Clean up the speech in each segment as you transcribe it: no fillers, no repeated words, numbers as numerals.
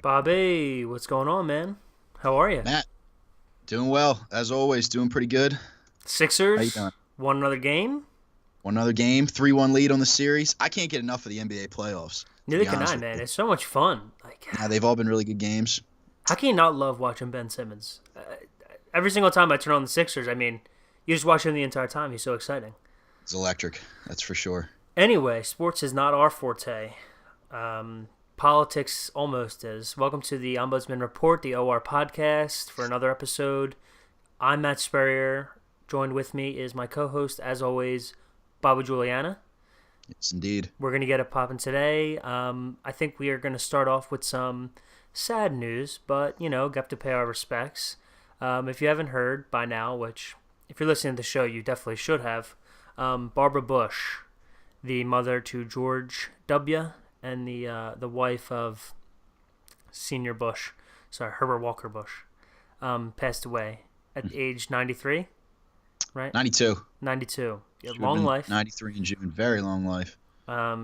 Bobby, what's going on, man? How are you? Matt, doing well as always. Doing pretty good. How you Sixers doing? won another game. One other game, 3-1 lead on the series. I can't get enough of the NBA playoffs, to Neither be can honest I, with man. you. It's so much fun. Now they've all been really good games. How can you not love watching Ben Simmons? Every single time I turn on the Sixers, you just watch him the entire time. He's so exciting. It's electric, that's for sure. Anyway, sports is not our forte. Politics almost is. Welcome to the Ombudsman Report, the OR podcast, for another episode. I'm Matt Spurrier. Joined with me is my co-host, as always, Bobby Juliana. Yes, indeed. We're going to get it popping today. I think we are going to start off with some sad news, but, got to pay our respects. If you haven't heard by now, which if you're listening to the show, you definitely should have, Barbara Bush, the mother to George W. and the wife of Senior Bush, Herbert Walker Bush, passed away at age 93, right? 92. 92. Yeah, Should have long been life. 93 in June. Very long life.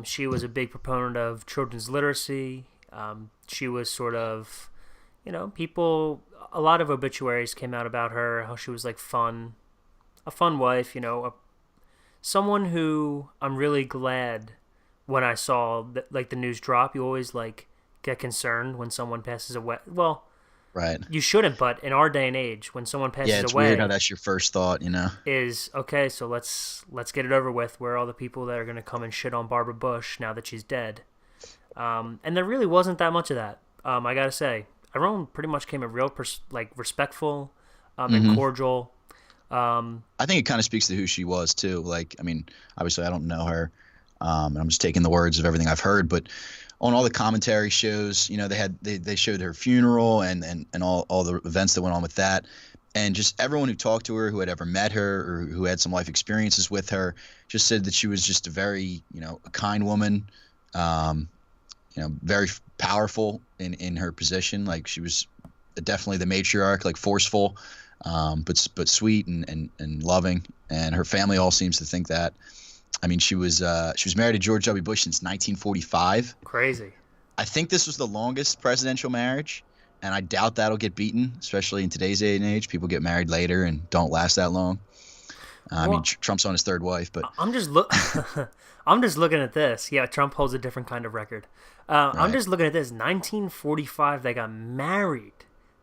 She was a big proponent of children's literacy. She was sort of, a lot of obituaries came out about her, how she was like a fun wife, someone who I'm really glad when I saw the news drop. You always like get concerned when someone passes away. Well, Right. you shouldn't, but in our day and age, when someone Yeah, passes it's weird how away, that's your first thought. is okay. So let's get it over with. Where are all the people that are gonna come and shit on Barbara Bush now that she's dead? And there really wasn't that much of that. I gotta say, everyone pretty much came a real respectful, and hmm cordial. I think it kind of speaks to who she was too. Like, I mean, obviously I don't know her, and I'm just taking the words of everything I've heard. But on all the commentary shows, they showed her funeral and all the events that went on with that, and just everyone who talked to her, who had ever met her or who had some life experiences with her, just said that she was just a very a kind woman, um, very powerful in her position. Like she was definitely the matriarch, like forceful, but sweet and loving, and her family all seems to think that. I mean, she was married to George W. Bush since 1945. Crazy. I think this was the longest presidential marriage, and I doubt that'll get beaten, especially in today's day and age. People get married later and don't last that long. I mean, Well, Trump's on his third wife, but I'm just look. I'm just looking at this. Yeah, Trump holds a different kind of record. I'm right, just looking at this. 1945, they got married.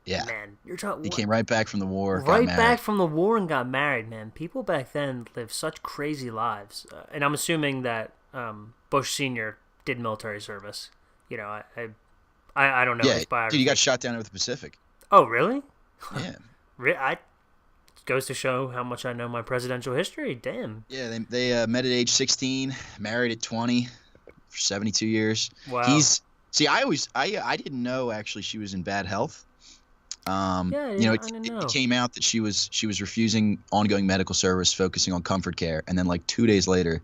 yeah, Man, you're talking he came right back from the war, got right back married. from the war and got married. Man, people back then lived such crazy lives, and I'm assuming that Bush Senior did military service. I don't know Yeah, his dude, he got biography. shot down over the Pacific. Oh, really? Yeah, I goes to show how much I know my presidential history. Damn. yeah, they met at age 16, married at 20 for 72 years. Wow. He's see, I didn't know actually she was in bad health. Yeah, I didn't It know. came out that she was refusing ongoing medical service, focusing on comfort care, and then like 2 days later,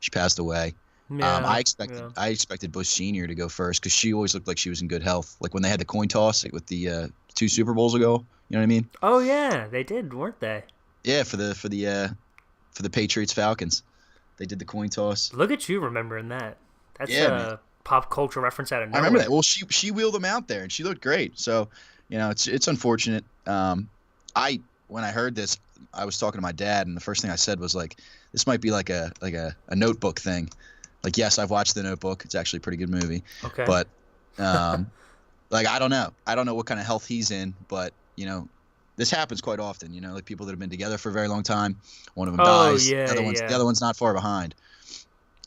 she passed away. Yeah, I expected yeah. I expected Bush Senior to go first because she always looked like she was in good health. Like when they had the coin toss with the two Super Bowls ago, you know what I mean? Oh yeah, they did, weren't they? Yeah, for the Patriots Falcons, they did the coin toss. Look at you remembering that. That's Yeah, man, a pop culture reference out of I remember that. nowhere. Well, she wheeled them out there and she looked great. So it's unfortunate. I when I heard this, I was talking to my dad, and the first thing I said was like, this might be like a Notebook thing. Like, yes, I've watched The Notebook. It's actually a pretty good movie, Okay. but um, like I don't know. I don't know what kind of health he's in, but this happens quite often. Like people that have been together for a very long time, one of them Oh dies, yeah, the yeah, other one's not far behind.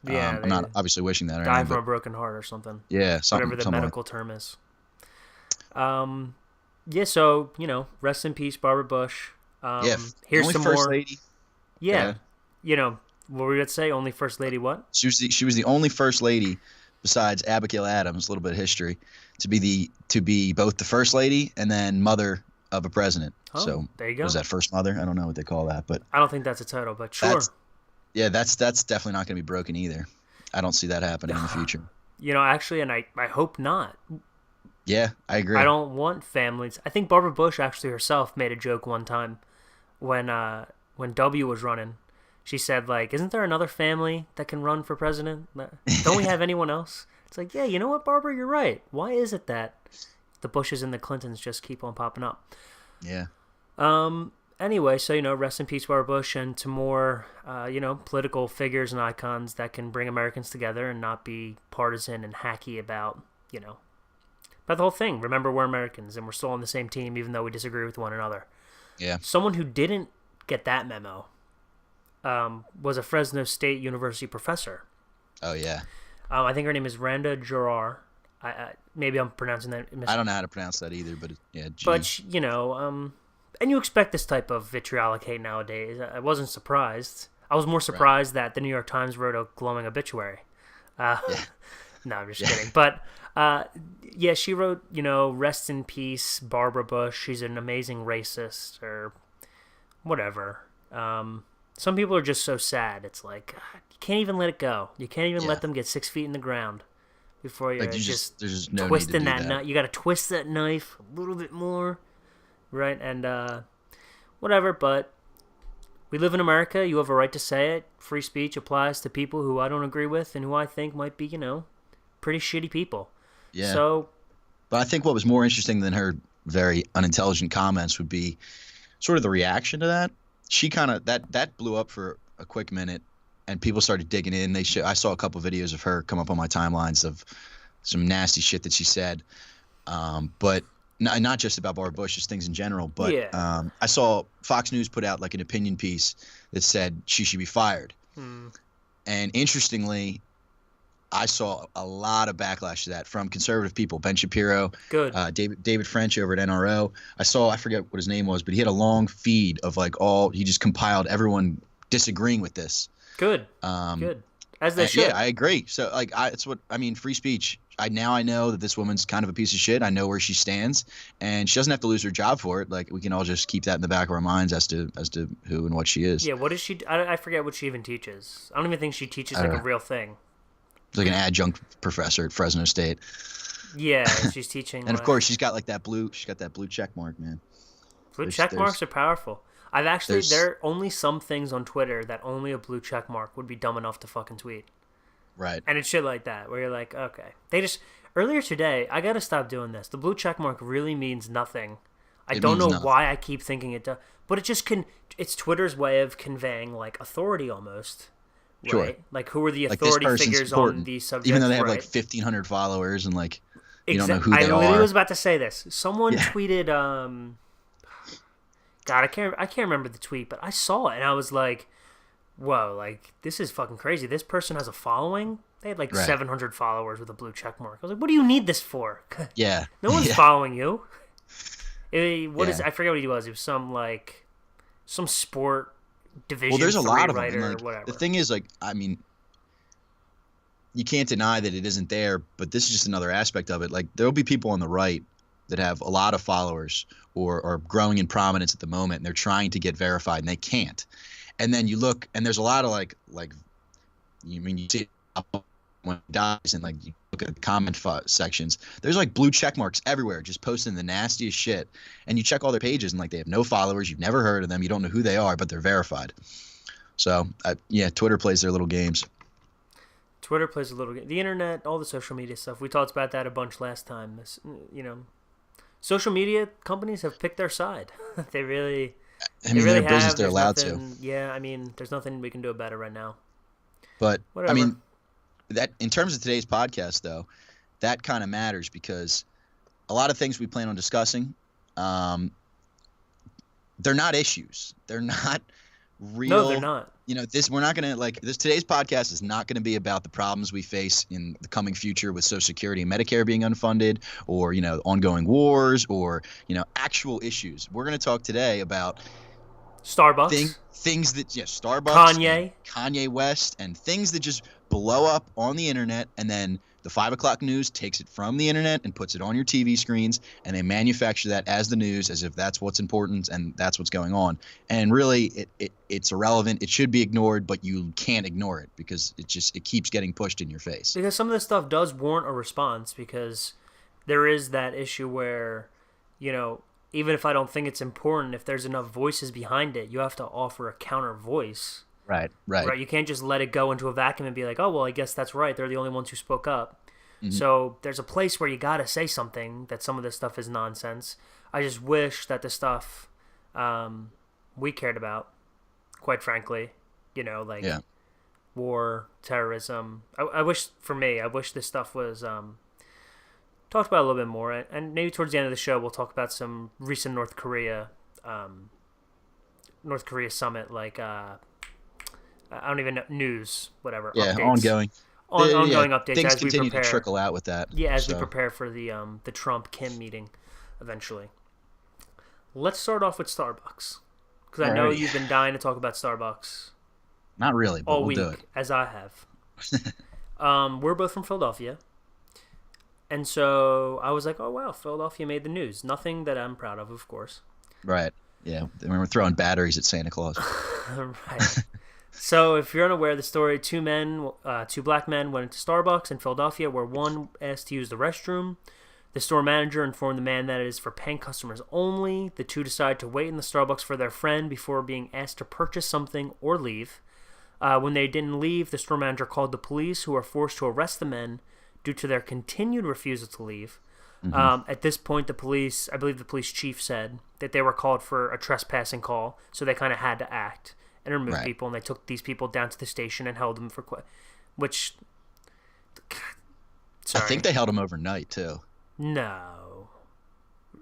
yeah. I'm They not obviously wishing that or die anything, from but a broken heart or something, yeah, whatever something the something like medical term is. Um, yeah. So rest in peace, Barbara Bush. yeah. The Here's only some first more. lady. Yeah. Uh, What were we gonna say? Only first lady. What? she was the only first lady besides Abigail Adams. A little bit of history to be both the first lady and then mother of a president. Oh, So there you was go. that first mother? I don't know what they call that, but I don't think that's a title, but sure. that's yeah, that's definitely not going to be broken either. I don't see that happening in the future. Actually, and I hope not. Yeah, I agree. I don't want families. I think Barbara Bush actually herself made a joke one time when W was running. She said like, "Isn't there another family that can run for president? Don't we have anyone else?" It's like, yeah, you know what, Barbara, you're right. Why is it that the Bushes and the Clintons just keep on popping up. Yeah. Anyway, so, rest in peace, Barbara Bush, and to more, political figures and icons that can bring Americans together and not be partisan and hacky about the whole thing. Remember, we're Americans and we're still on the same team even though we disagree with one another. Yeah. Someone who didn't get that memo was a Fresno State University professor. Oh, yeah. I think her name is Randa Jarrar. Maybe I'm pronouncing that. I don't know how to pronounce that either, but yeah. G. But, and you expect this type of vitriolic hate nowadays. I wasn't surprised. I was more surprised that the New York Times wrote a glowing obituary. Yeah. No, I'm just kidding. But, she wrote, rest in peace, Barbara Bush. She's an amazing racist or whatever. Some people are just so sad. It's like, you can't even let it go. You can't even let them get 6 feet in the ground before you're there's just no twisting need to do that knife. You got to twist that knife a little bit more. Right, and whatever, but we live in America. You have a right to say it. Free speech applies to people who I don't agree with and who I think might be, pretty shitty people. Yeah. So, but I think what was more interesting than her very unintelligent comments would be sort of the reaction to that. She kind of that blew up for a quick minute, and people started digging in. I saw a couple videos of her come up on my timelines of some nasty shit that she said, but. Not just about Barbara Bush, just things in general. But I saw Fox News put out like an opinion piece that said she should be fired. And interestingly, I saw a lot of backlash to that from conservative people. Ben Shapiro, David French over at NRO. I forget what his name was, but he had a long feed of he just compiled everyone disagreeing with this. Good. As they should. Yeah, I agree. So it's what I mean. Free speech. I know that this woman's kind of a piece of shit. I know where she stands, and she doesn't have to lose her job for it. Like, we can all just keep that in the back of our minds as to who and what she is. Yeah, what is she? I forget what she even teaches. I don't even think she teaches a real thing. She's like an adjunct professor at Fresno State. Yeah, she's teaching. And of course, she's got that blue check mark, man. Blue check marks are powerful. There are only some things on Twitter that only a blue check mark would be dumb enough to fucking tweet. Right. And it's shit like that, where you're like, okay. Earlier today, I gotta stop doing this. The blue check mark really means nothing. I don't know why I keep thinking it does. But it just it's Twitter's way of conveying, authority almost. Right? Sure. Like, who are the authority figures on these subjects? Even though they have 1,500 followers and you don't know who they are. I literally was about to say this. Someone tweeted, God, I can't remember the tweet, but I saw it and I was like, whoa, this is fucking crazy. This person has a following. They had 700 followers with a blue check mark. I was like, what do you need this for? Yeah. No one's following you. I forget what he was. It was some sport division. Well, there's a lot of them. Or whatever. The thing is, you can't deny that it isn't there, but this is just another aspect of it. There'll be people on the right that have a lot of followers or are growing in prominence at the moment, and they're trying to get verified, and they can't. And then you look, and there's a lot of you see when he dies, and you look at the comment sections. There's blue check marks everywhere, just posting the nastiest shit. And you check all their pages, and they have no followers. You've never heard of them. You don't know who they are, but they're verified. So Twitter plays their little games. Twitter plays a little game. The internet, all the social media stuff. We talked about that a bunch last time. Social media companies have picked their side. They really. They're business. They're allowed to. Yeah, there's nothing we can do about it right now. But whatever. That in terms of today's podcast, though, that kind of matters because a lot of things we plan on discussing, they're not issues. They're not real. No, they're not. We're not gonna this. Today's podcast is not going to be about the problems we face in the coming future with Social Security and Medicare being unfunded, or ongoing wars, or actual issues. We're going to talk today about Starbucks, things that Starbucks, Kanye West, and things that just blow up on the internet, and then the 5 o'clock news takes it from the internet and puts it on your TV screens, and they manufacture that as the news, as if that's what's important and that's what's going on. And really, it's irrelevant. It should be ignored, but you can't ignore it because it keeps getting pushed in your face. Because some of this stuff does warrant a response, because there is that issue where, even if I don't think it's important, if there's enough voices behind it, you have to offer a counter voice. Right. You can't just let it go into a vacuum and be like, oh, well, I guess that's right. They're the only ones who spoke up. Mm-hmm. So there's a place where you gotta say something that some of this stuff is nonsense. I just wish that the stuff we cared about, quite frankly, like Yeah. war, terrorism. I wish, for me, I wish this stuff was talked about a little bit more. And maybe towards the end of the show, we'll talk about some recent North Korea summit, like I don't even know, news, whatever, Yeah. updates, Ongoing. Yeah. ongoing updates Things as we continue to prepare. trickle out with that. Yeah, as we So prepare for the Trump Kim meeting, eventually. Let's start off with Starbucks, because I know alrighty. you've been dying to talk about Starbucks Not really, but all we'll week, do it. as I have. We're both from Philadelphia, and so I was like, "Oh wow, Philadelphia made the news." Nothing that I'm proud of course. Right. Yeah. When we're throwing batteries at Santa Claus. Right. So, if you're unaware of the story, two black men went into Starbucks in Philadelphia, where one asked to use the restroom. The store manager informed the man that it is for paying customers only. The two decided to wait in the Starbucks for their friend before being asked to purchase something or leave. When they didn't leave, the store manager called the police, who were forced to arrest the men due to their continued refusal to leave. At this point, I believe the police chief said that they were called for a trespassing call, so they kind of had to act and remove people, and they took these people down to the station and held them for which, God, I sorry. think they held him overnight too. No,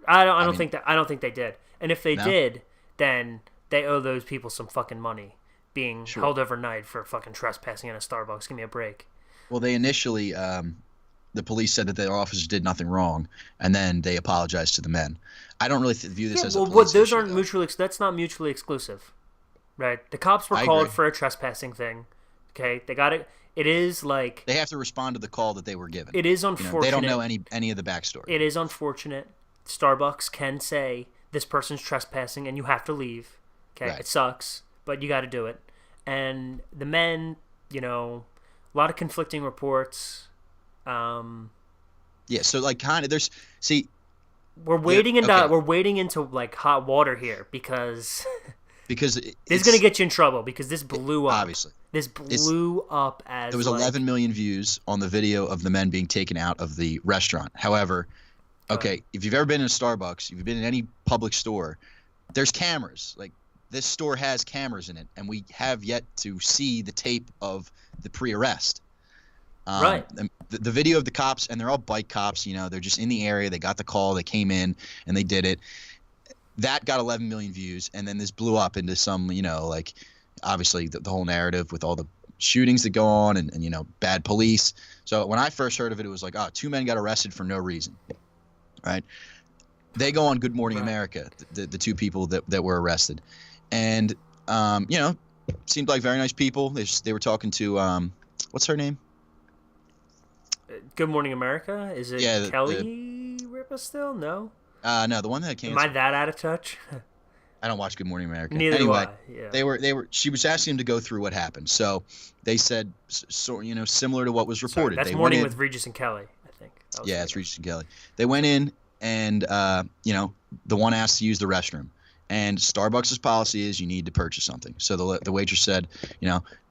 I don't think that. I don't think they did. And if they No? did, then they owe those people some fucking money, being Sure. held overnight for fucking trespassing in a Starbucks. Give me a break. Well, they initially, the police said that their officers did nothing wrong, and then they apologized to the men. I don't really view this as a police those issue, aren't though. mutually. That's not mutually exclusive, right? The cops were I called agree. for a trespassing thing. Okay, they got it. It is like They have to respond to the call that they were given. it is You know, unfortunate. they don't know any of the backstory. It is unfortunate. Starbucks can say this person's trespassing and you have to leave. Okay, Right. it sucks, but you got to do it. And the men, a lot of conflicting reports. Yeah, so like kind of there's see We're wading into okay. we're wading into like hot water here because because this is gonna get you in trouble because this blew up. obviously This blew up as there was 11 million views on the video of the men being taken out of the restaurant. However, okay, if you've ever been in a Starbucks, if you've been in any public store, there's cameras. Like this store has cameras in it, and we have yet to see the tape of the pre-arrest. Right. The video of the cops, and they're all bike cops. They're just in the area. They got the call. They came in, and they did it. That got 11 million views, and then this blew up into some, like obviously the whole narrative with all the shootings that go on and bad police. So when I first heard of it, it was like, oh, two men got arrested for no reason, right? They go on Good Morning America, the two people that were arrested, and seemed like very nice people. They were talking to what's her name? Good Morning America? Is it Kelly Ripa still? No. No, the one that Am canceled. I that out of touch? I don't watch Good Morning America. Neither anyway, do I. Yeah. they were. She was asking him to go through what happened. So they said, similar to what was reported. That's they Morning went in, with Regis and Kelly, I think. Yeah, it's Regis and Kelly. They went in and the one asked to use the restroom, and Starbucks' policy is you need to purchase something. So the waitress said,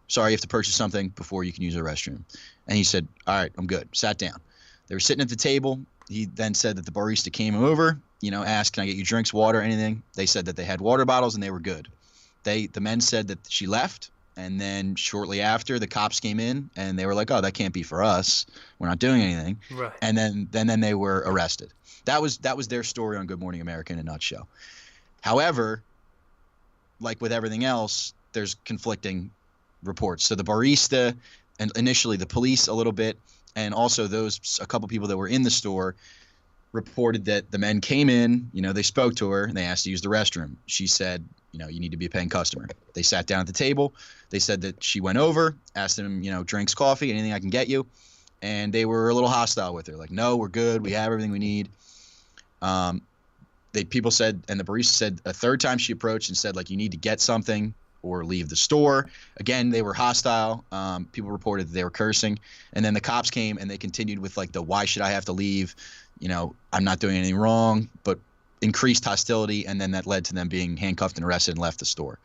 sorry, you have to purchase something before you can use the restroom. And he said, all right, I'm good. Sat down. They were sitting at the table. He then said that the barista came over, asked, can I get you drinks, water, anything? They said that they had water bottles and they were good. The men said that she left, and then shortly after, the cops came in and they were like, oh, that can't be for us. We're not doing anything. Right. And then they were arrested. That was their story on Good Morning America in a nutshell. However, like with everything else, there's conflicting reports. So the barista and initially the police a little bit, and also a couple people that were in the store reported that the men came in, they spoke to her and they asked to use the restroom. She said, you need to be a paying customer. They sat down at the table. They said that she went over, asked them, drinks, coffee, anything I can get you. And they were a little hostile with her. Like, no, we're good. We have everything we need. People said, and the barista said a third time she approached and said, like, you need to get something or leave the store. Again, they were hostile. People reported that they were cursing. And then the cops came and they continued with like why should I have to leave? I'm not doing anything wrong, but increased hostility. And then that led to them being handcuffed and arrested and left the store.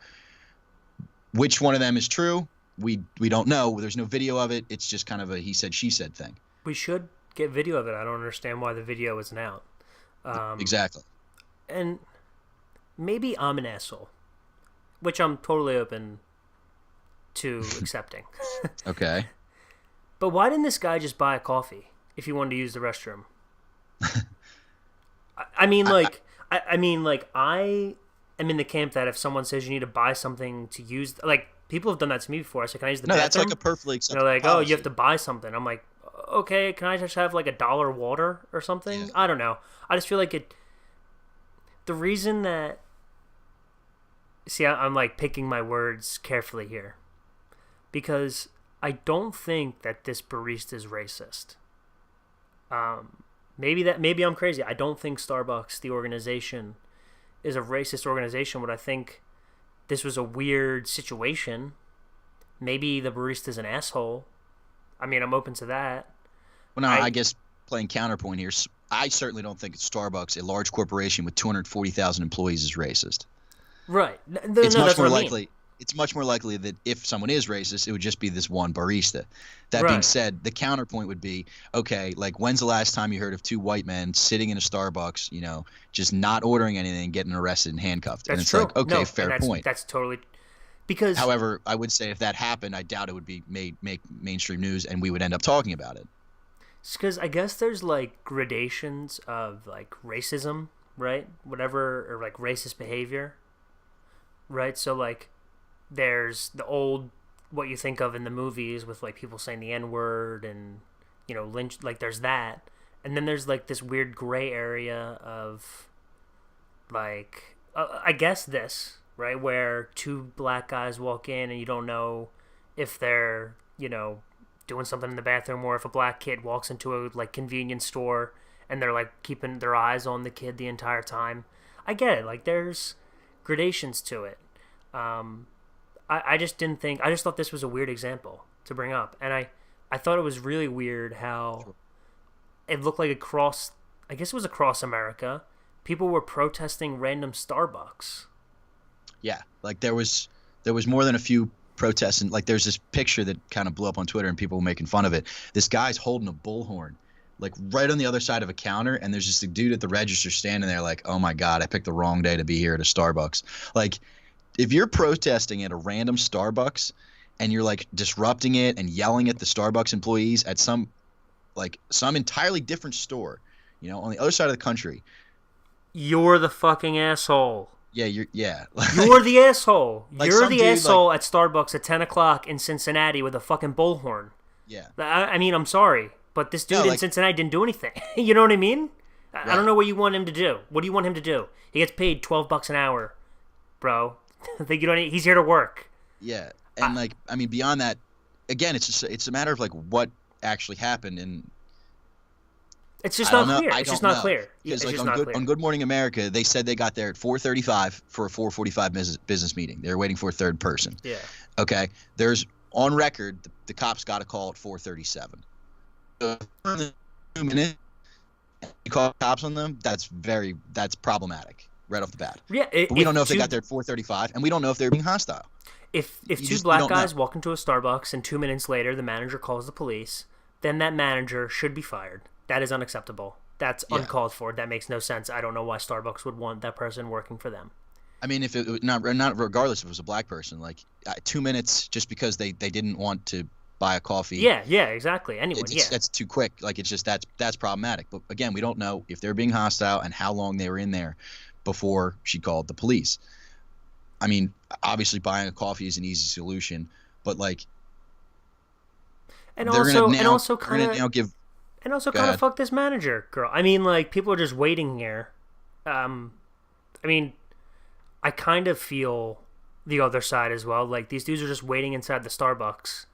Which one of them is true? We don't know. There's no video of it. It's just kind of a he said, she said thing. We should get video of it. I don't understand why the video isn't out. Exactly. And maybe I'm an asshole, which I'm totally open to accepting. Okay. But why didn't this guy just buy a coffee if he wanted to use the restroom? I mean, like, I am in the camp that if someone says you need to buy something to use, like, people have done that to me before. I said, can I use the bathroom? No, that's like a perfectly They're acceptable like, oh, policy. you have to buy something. I'm like, okay, can I just have like $1 water or something? Yeah. I don't know. I just feel like the reason that, see, I'm like picking my words carefully here because I don't think that this barista is racist. Maybe I'm crazy. I don't think Starbucks, the organization, is a racist organization. But I think this was a weird situation. Maybe the barista's an asshole. I mean, I'm open to that. Well, no, I guess playing counterpoint here, I certainly don't think Starbucks, a large corporation with 240,000 employees, is racist. Right. It's No, much that's more what I mean. likely. It's much more likely that if someone is racist, it would just be this one barista. That being Right. said, the counterpoint would be, okay, like when's the last time you heard of two white men sitting in a Starbucks, just not ordering anything, getting arrested and handcuffed? And That's it's true. like, okay, No, fair and point. that's totally because However, I would say if that happened, I doubt it would be make mainstream news, and we would end up talking about it. I guess there's like gradations of like racism, right? Whatever, or like racist behavior, right? So like there's the old what you think of in the movies with like people saying the N word and lynch, like there's that, and then there's like this weird gray area of like I guess this right where two black guys walk in and you don't know if they're doing something in the bathroom or if a black kid walks into a like convenience store and they're like keeping their eyes on the kid the entire time. I get it, like there's gradations to it. I just didn't think, I just thought this was a weird example to bring up, and I thought it was really weird how it looked like across, I guess it was across America, people were protesting random Starbucks. Yeah, like there was more than a few protests, and like there's this picture that kind of blew up on Twitter, and people were making fun of it. This guy's holding a bullhorn, like right on the other side of a counter, and there's just a dude at the register standing there, like, oh my god, I picked the wrong day to be here at a Starbucks. Like, if you're protesting at a random Starbucks and you're like disrupting it and yelling at the Starbucks employees at some entirely different store, on the other side of the country, You're the fucking asshole. yeah, you're You're the asshole. Like You're some the dude, asshole at Starbucks at 10 o'clock in Cincinnati with a fucking bullhorn. yeah. I mean, I'm sorry, but this dude No, in like- Cincinnati didn't do anything. You know what I mean? I Right. don't know what you want him to do. What do you want him to do? He gets paid $12 an hour, bro. He's here to work. Yeah, and I mean, beyond that, again, it's a matter of like what actually happened, and It's just I don't not know. clear. I It's just don't not know. clear. Yeah, Because it's like just not clear. on Good Morning America, they said they got there at 4:35 for a 4:45 business meeting. They were waiting for a third person. Yeah. Okay, there's on record the cops got a call at 4:37. So 2 minutes, you call cops on them. That's problematic right off the bat. Yeah. But we don't know if they got there at 4:35, and we don't know if they're being hostile. If You two you black don't know. guys walk into a Starbucks and 2 minutes later the manager calls the police, then that manager should be fired. That is unacceptable. That's uncalled for. That makes no sense. I don't know why Starbucks would want that person working for them. I mean, if it not regardless if it was a black person, like 2 minutes just because they didn't want to buy a coffee. Yeah, exactly. Anyone, That's too quick. Like it's just that's problematic. But again, we don't know if they're being hostile and how long they were in there before she called the police. I mean, obviously buying a coffee is an easy solution, but like And they're also, gonna now, kind now give. Go of ahead. fuck this manager girl. I mean, like people are just waiting here. I mean, I kind of feel the other side as well. Like these dudes are just waiting inside the Starbucks.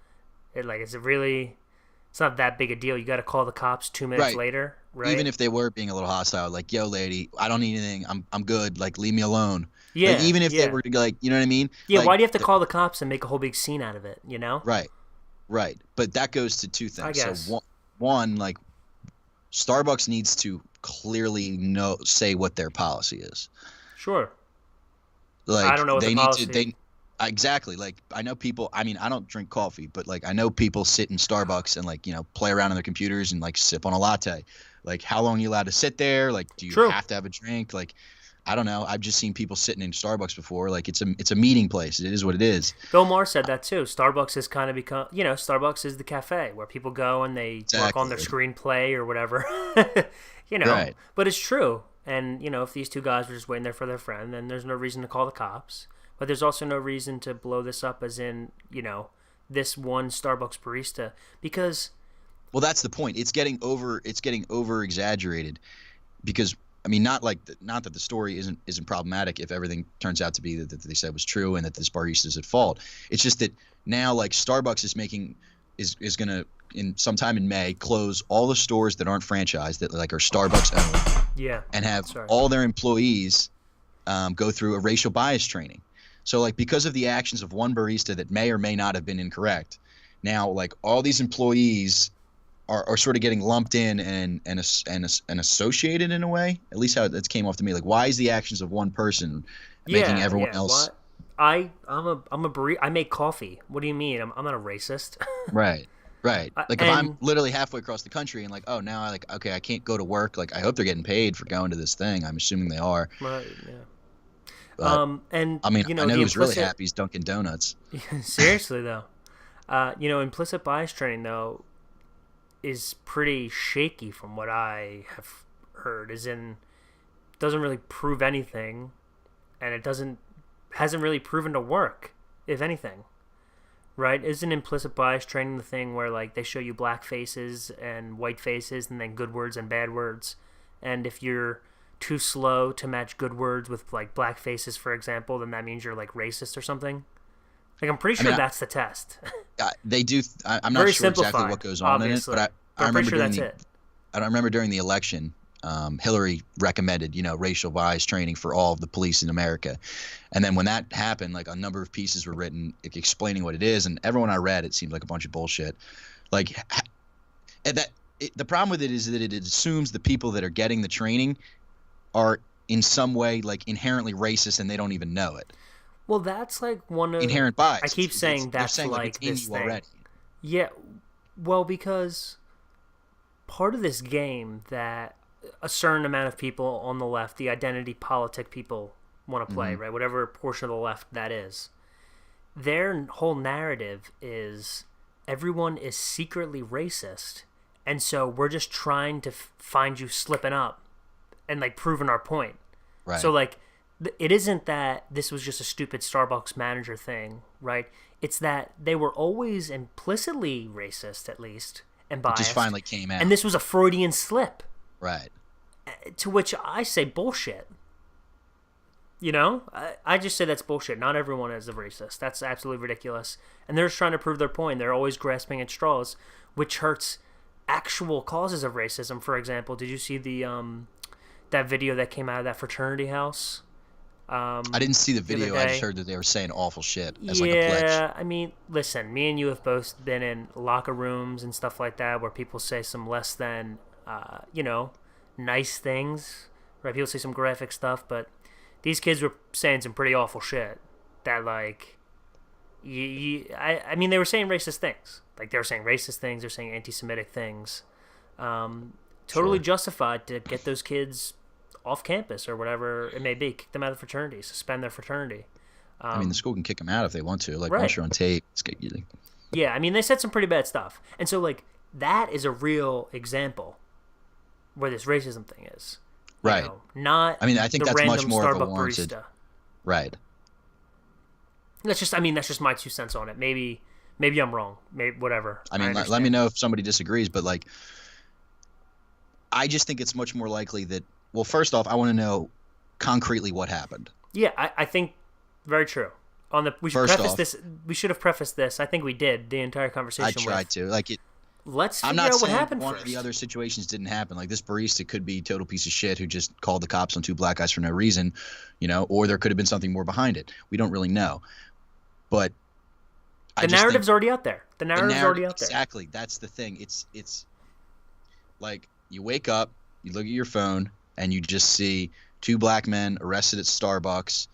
It's not that big a deal. You got to call the cops 2 minutes Right. later, right? Even if they were being a little hostile, like, yo, lady, I don't need anything. I'm good. Like, leave me alone. yeah, Like, even if yeah. they were like, you know what I mean? Yeah, Like, why do you have to call the cops and make a whole big scene out of it, you know? Right. But that goes to two things. I guess. So one, like, Starbucks needs to clearly say what their policy is. Sure. Like, I don't know what they the need policy to. Exactly. Like I know people. I mean, I don't drink coffee, but like I know people sit in Starbucks and like play around on their computers and like sip on a latte. Like how long are you allowed to sit there? Like do you True. have to have a drink? Like I don't know. I've just seen people sitting in Starbucks before. Like it's a meeting place. It is what it is. Bill Maher said that too. Starbucks has kind of become, Starbucks is the cafe where people go and they work on their Exactly. screenplay or whatever, Right. But it's true. And, if these two guys were just waiting there for their friend, then there's no reason to call the cops. But there's also no reason to blow this up as in, this one Starbucks barista because, Well, that's the point. It's getting over. It's getting over exaggerated because I mean, not that the story isn't problematic if everything turns out to be that they said was true and that this barista is at fault. It's just that now like Starbucks is gonna in sometime in May close all the stores that aren't franchised that like are Starbucks owned yeah. and have Sorry. all their employees go through a racial bias training. So like because of the actions of one barista that may or may not have been incorrect, now like all these employees are sort of getting lumped in and associated in a way. At least how it came off to me. Like, why is the actions of one person making everyone else? What? I'm a barista. I make coffee. What do you mean? I'm not a racist. Right, right. Like if I'm And literally halfway across the country and like, oh, now I like, okay, I can't go to work. Like, I hope they're getting paid for going to this thing. I'm assuming they are. right, yeah. But And I mean, I know the who's really implicit. happy is Dunkin' Donuts. Seriously though, implicit bias training though is pretty shaky from what I have heard. Is in doesn't really prove anything, and it hasn't really proven to work. If anything, right? Isn't implicit bias training the thing where like they show you black faces and white faces, and then good words and bad words, and if you're too slow to match good words with like black faces, for example, then that means you're like racist or something. Like I'm pretty I sure mean, that's the test. they do. I'm not Very sure exactly simplified, what goes on in it, obviously, but I but I'm pretty remember sure during that's the it. I don't remember during the election, Hillary recommended, racial bias training for all of the police in America. And then when that happened, like a number of pieces were written explaining what it is. And everyone I read, it seemed like a bunch of bullshit. Like the problem with it is that it assumes the people that are getting the training are in some way like inherently racist and they don't even know it. Well, that's like one of. Inherent I bias. keep saying They're that's saying like it's like in this you thing. already. Yeah, well, because part of this game that a certain amount of people on the left, the identity politic people, want to play, Mm-hmm. right? Whatever portion of the left that is, their whole narrative is everyone is secretly racist, and so we're just trying to find you slipping up and like proving our point. Right. So like, it isn't that this was just a stupid Starbucks manager thing, right? It's that they were always implicitly racist, at least, and It just biased. finally came out. And this was a Freudian slip. Right. To which I say bullshit. I just say that's bullshit. Not everyone is a racist. That's absolutely ridiculous. And they're just trying to prove their point. They're always grasping at straws, which hurts actual causes of racism. For example, did you see the that video that came out of that fraternity house? I didn't see the other video. I just day? heard that they were saying awful shit as like a pledge. Yeah, I mean, listen, me and you have both been in locker rooms and stuff like that where people say some less than, nice things, right? People say some graphic stuff, but these kids were saying some pretty awful shit that, like, I mean, they were saying racist things. Like, they were saying racist things, they were saying anti-Semitic things. Totally Sure. justified to get those kids off campus or whatever it may be, kick them out of the fraternity, suspend their fraternity. I mean, the school can kick them out if they want to. Like Right. once you're on tape, Yeah, I mean, they said some pretty bad stuff. And so, like, that is a real example where this racism thing is. Right. Not I mean, I think the that's much random more of a Starbucks warranted. barista. Right. That's just my 2 cents on it. Maybe I'm wrong. Maybe whatever. I mean, let me know if somebody disagrees, but like, I just think it's much more likely that. Well, first off, I want to know concretely what happened. Yeah, I think very true. We should First preface off- this. We should have prefaced this. I think we did the entire conversation. I tried with, to like it. Let's I'm figure not out what saying happened one first. of the other situations didn't happen. Like this barista could be a total piece of shit who just called the cops on two black guys for no reason, or there could have been something more behind it. We don't really know. But The narrative's already out there. The the narrative's narrative- already out there. Exactly. That's the thing. It's like you wake up, you look at your phone, and you just see two black men arrested at Starbucks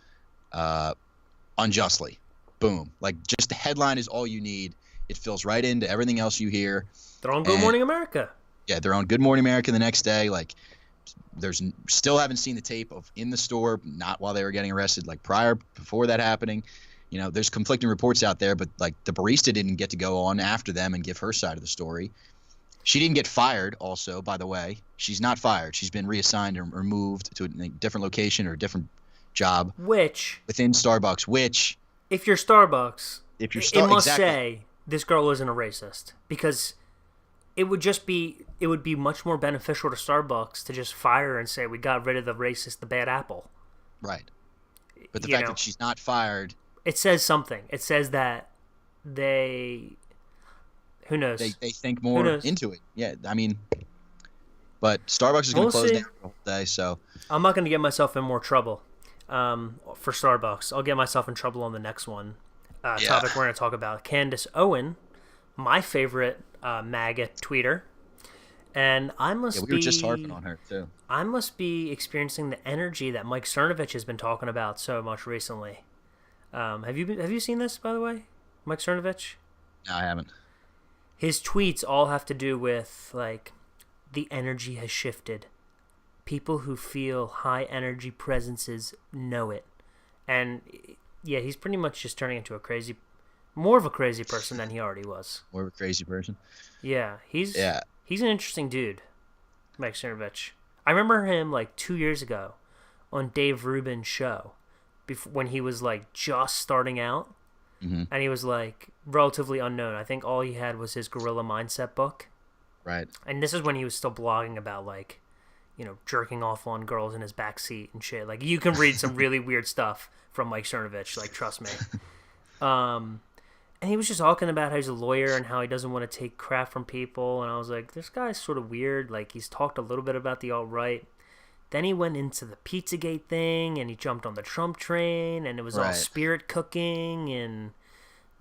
unjustly. boom. Like, just the headline is all you need. It fills right into everything else you hear. They're on Good Morning America. Yeah, they're on Good Morning America the next day. Like, still haven't seen the tape of in the store, not while they were getting arrested, like before that happening. There's conflicting reports out there, but like the barista didn't get to go on after them and give her side of the story. She didn't get fired also, by the way. She's not fired. She's been reassigned or moved to a different location or a different job. Within Starbucks, if you're Starbucks, it must exactly. say this girl isn't a racist, because it would be much more beneficial to Starbucks to just fire her and say we got rid of the bad apple. Right. But the fact that she's not fired, it says something. It says that who knows? They think more into it. Yeah, I mean, but Starbucks is going to close down the whole day, so I'm not going to get myself in more trouble for Starbucks. I'll get myself in trouble on the next one. Topic we're going to talk about. Candace Owen, my favorite MAGA tweeter, and we were just harping on her too. I must be experiencing the energy that Mike Cernovich has been talking about so much recently. Have you seen this, by the way, Mike Cernovich? No, I haven't. His tweets all have to do with, like, the energy has shifted. People who feel high energy presences know it. And, yeah, he's pretty much just turning into more of a crazy person than he already was. More of a crazy person? Yeah, he's an interesting dude, Mike Cernovich. I remember him, like, 2 years ago on Dave Rubin's show, when he was, like, just starting out. Mm-hmm. And he was, like, relatively unknown. I think all he had was his Gorilla Mindset book. Right. And this is when he was still blogging about, like, jerking off on girls in his backseat and shit. Like, you can read some really weird stuff from Mike Cernovich, like, trust me. And he was just talking about how he's a lawyer and how he doesn't want to take crap from people. And I was like, this guy's sort of weird. Like, he's talked a little bit about the alt-right. Then he went into the Pizzagate thing, and he jumped on the Trump train, and it was all spirit cooking, and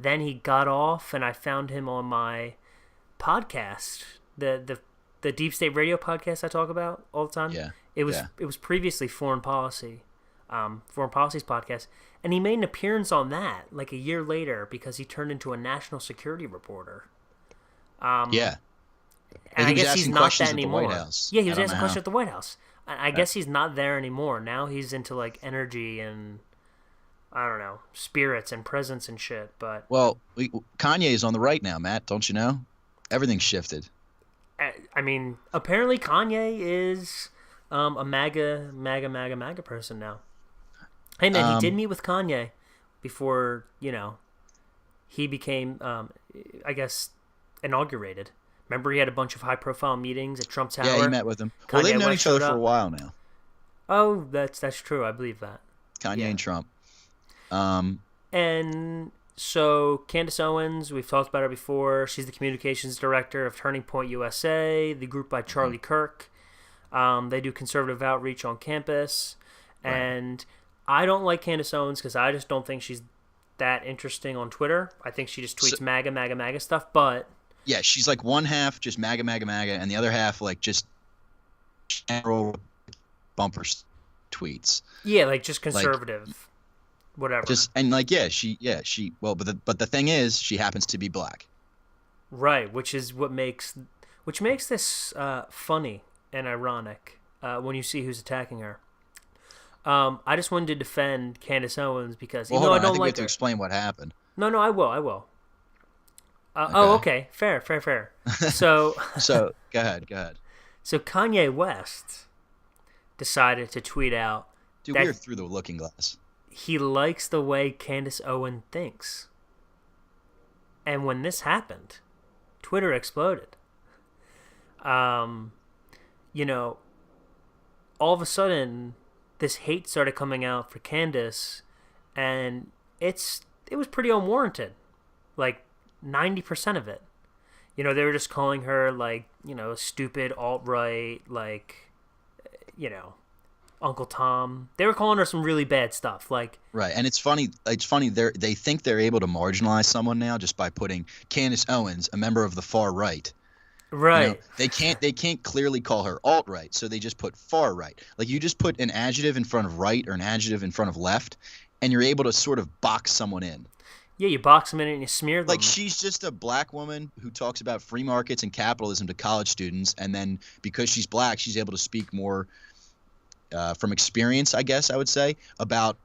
then he got off, and I found him on my podcast, the Deep State Radio podcast I talk about all the time. Yeah. It was previously Foreign Policy's podcast, and he made an appearance on that like a year later because he turned into a national security reporter. Yeah. And I guess he's not that anymore. Yeah, he was asking questions at the White House. I guess he's not there anymore. Now he's into, like, energy and, I don't know, spirits and presence and shit. But Kanye is on the right now, Matt. Don't you know? Everything's shifted. I mean, apparently Kanye is a MAGA person now. Hey, man, he did meet with Kanye before, he became, I guess, inaugurated. Remember, he had a bunch of high-profile meetings at Trump Tower? Yeah, he met with him. Well, they've known each other for a while now. Oh, that's true. I believe that. Kanye and Trump. And so Candace Owens, we've talked about her before. She's the communications director of Turning Point USA, the group by Charlie Kirk. They do conservative outreach on campus. Right. And I don't like Candace Owens because I just don't think she's that interesting on Twitter. I think she just tweets MAGA stuff, but... Yeah, she's like one half just MAGA, and the other half like just general bumper tweets. Yeah, like just conservative, whatever. Just and like she but the thing is she happens to be black. Right, which makes this funny and ironic when you see who's attacking her. I just wanted to defend Candace Owens because I don't we like have to explain what happened. No, I will. Okay. Oh, okay. Fair. So, go ahead. So Kanye West decided to tweet out. Dude, we're through the looking glass. He likes the way Candace Owen thinks. And when this happened, Twitter exploded. All of a sudden, this hate started coming out for Candace, and it was pretty unwarranted. Like, 90% of it. They were just calling her, like, stupid alt-right, like, Uncle Tom. They were calling her some really bad stuff, like... Right, and it's funny, they think they're able to marginalize someone now just by putting Candace Owens, a member of the far right. Right. They can't clearly call her alt-right, so they just put far right. Like, you just put an adjective in front of right or an adjective in front of left, and you're able to sort of box someone in. Yeah, you box them in and you smear them. Like, she's just a black woman who talks about free markets and capitalism to college students, and then because she's black, she's able to speak more from experience, I guess I would say, about,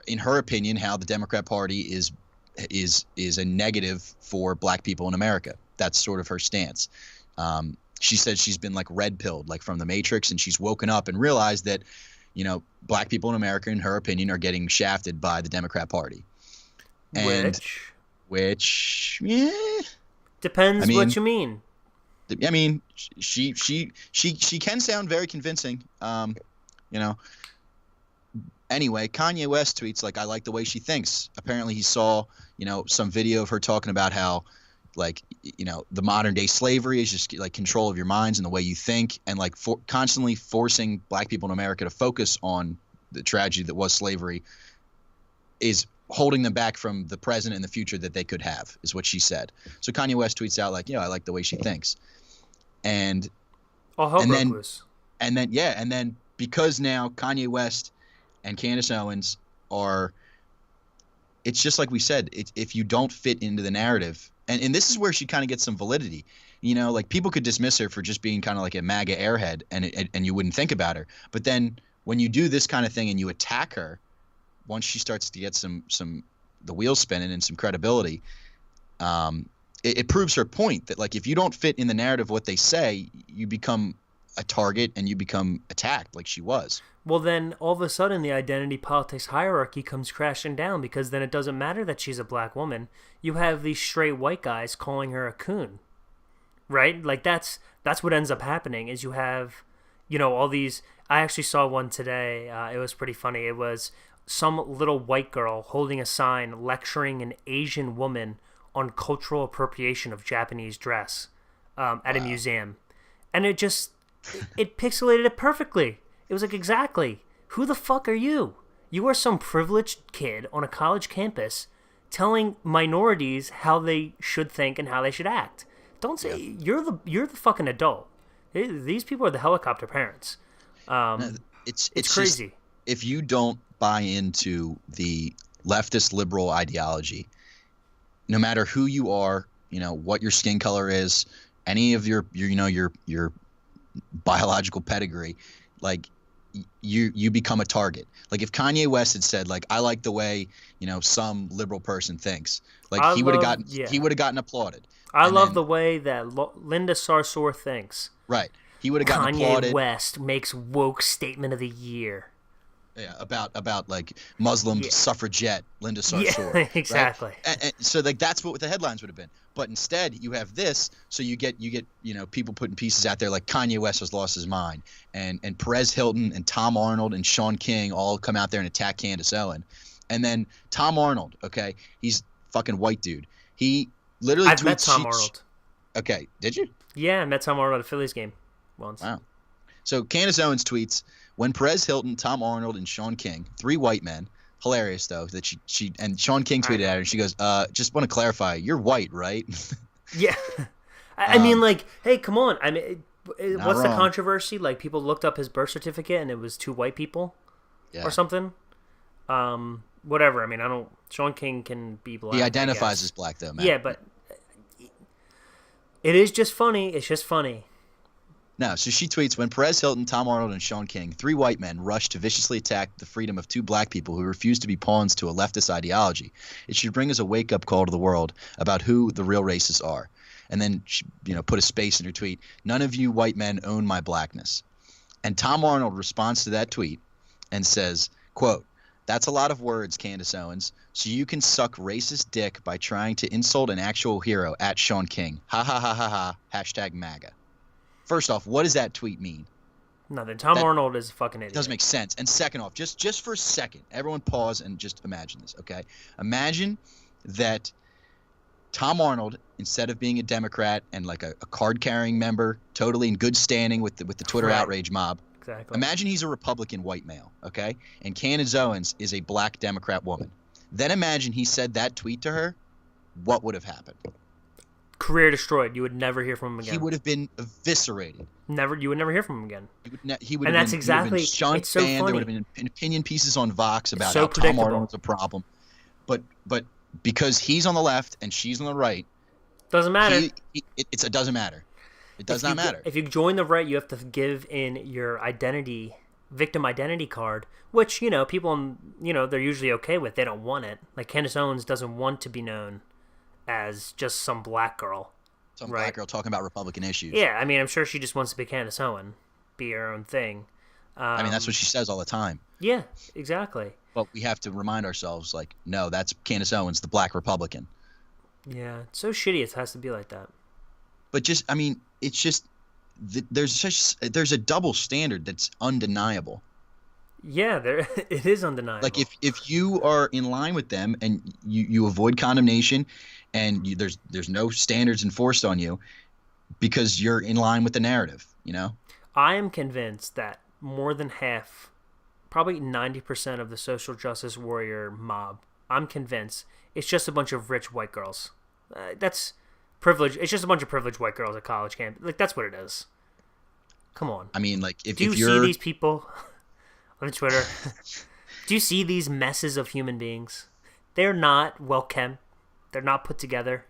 in her opinion, how the Democrat Party is a negative for black people in America. That's sort of her stance. She said she's been like red pilled, like from the Matrix, and she's woken up and realized that, black people in America, in her opinion, are getting shafted by the Democrat Party. And which depends what you mean. I mean, she can sound very convincing. Anyway, Kanye West tweets like, "I like the way she thinks." Apparently, he saw some video of her talking about how, like, the modern day slavery is just like control of your minds and the way you think, and like constantly forcing black people in America to focus on the tragedy that was slavery is holding them back from the present and the future that they could have, is what she said. So Kanye West tweets out like, "I like the way she thinks," and then because now Kanye West and Candace Owens are, it's just like we said, if you don't fit into the narrative, and this is where she kind of gets some validity. Like, people could dismiss her for just being kind of like a MAGA airhead, and you wouldn't think about her. But then when you do this kind of thing and you attack her, once she starts to get some the wheels spinning and some credibility, it proves her point that, like, if you don't fit in the narrative of what they say, you become a target and you become attacked, like she was. Well, then all of a sudden the identity politics hierarchy comes crashing down, because then it doesn't matter that she's a black woman. You have these straight white guys calling her a coon, right? Like, that's what ends up happening is you have, all these. I actually saw one today. It was pretty funny. It was some little white girl holding a sign lecturing an Asian woman on cultural appropriation of Japanese dress at a museum. And it pixelated it perfectly. It was like, exactly. Who the fuck are you? You are some privileged kid on a college campus telling minorities how they should think and how they should act. Don't say you're the fucking adult. These people are the helicopter parents. It's crazy. Just, if you don't buy into the leftist liberal ideology, no matter who you are, what your skin color is, any of your biological pedigree, like, you become a target. Like, if Kanye West had said, like, "I like the way some liberal person thinks," like, he would have gotten applauded. I love the way that Linda Sarsour thinks. Right. He would have gotten applauded. Kanye West makes woke statement of the year. Yeah, about like Muslim suffragette Linda Sarsour. Yeah, exactly. Right? And so, like, that's what the headlines would have been. But instead, you have this. So you get people putting pieces out there like Kanye West has lost his mind, and Perez Hilton and Tom Arnold and Sean King all come out there and attack Candace Owens. And then Tom Arnold, okay, he's fucking white dude. He literally I've met Tom Arnold. Okay, did you? Yeah, I met Tom Arnold at a Phillies game once. Wow. So Candace Owens tweets, "When Perez Hilton, Tom Arnold, and Sean King, 3 white men," hilarious though that she and Sean King tweeted at her and she goes, "Just want to clarify, you're white, right?" Yeah. I mean, like, hey, come on. I mean, what's the wrong. controversy? Like, people looked up his birth certificate and it was 2 white people or something. Whatever. I mean, Sean King can be black. He identifies as black though, man. Yeah, but it is just funny. It's just funny. No, so she tweets, "When Perez Hilton, Tom Arnold, and Sean King, 3 white men, rushed to viciously attack the freedom of 2 black people who refuse to be pawns to a leftist ideology, it should bring us a wake-up call to the world about who the real racists are." And then she, put a space in her tweet, "None of you white men own my blackness." And Tom Arnold responds to that tweet and says, quote, "That's a lot of words, Candace Owens, so you can suck racist dick by trying to insult an actual hero at Sean King. Ha ha ha ha ha, hashtag MAGA." First off, what does that tweet mean? Nothing. Tom Arnold is a fucking idiot. Doesn't make sense. And second off, just for a second, everyone pause and just imagine this, okay? Imagine that Tom Arnold, instead of being a Democrat and like a card-carrying member, totally in good standing with the Twitter outrage mob, exactly. Imagine he's a Republican white male, okay? And Candace Owens is a black Democrat woman. Then imagine he said that tweet to her. What would have happened? Career destroyed. You would never hear from him again. He would have been eviscerated. You would never hear from him again. He would and have that's been, exactly. It's so funny. There would have been opinion pieces on Vox about so how Tom Arnold was a problem. But because he's on the left and she's on the right. Doesn't matter. It doesn't matter. It does not matter. If you join the right, you have to give in your victim identity card, which, people, they're usually okay with. They don't want it. Like, Candace Owens doesn't want to be known as just some black girl. Some black girl talking about Republican issues. Yeah, I mean, I'm sure she just wants to be Candace Owens, be her own thing. I mean, that's what she says all the time. Yeah, exactly. But we have to remind ourselves, like, no, that's Candace Owens, the black Republican. Yeah, it's so shitty it has to be like that. But just, I mean, it's just, there's a double standard that's undeniable. Yeah, it is undeniable. Like, if you are in line with them and you avoid condemnation and there's no standards enforced on you because you're in line with the narrative, I am convinced that more than half, probably 90% of the social justice warrior mob, I'm convinced it's just a bunch of rich white girls. That's privilege. It's just a bunch of privileged white girls at college camp. Like, that's what it is. Come on. I mean, like, do you see these people on Twitter? Do you see these messes of human beings? They're not well kept. They're not put together.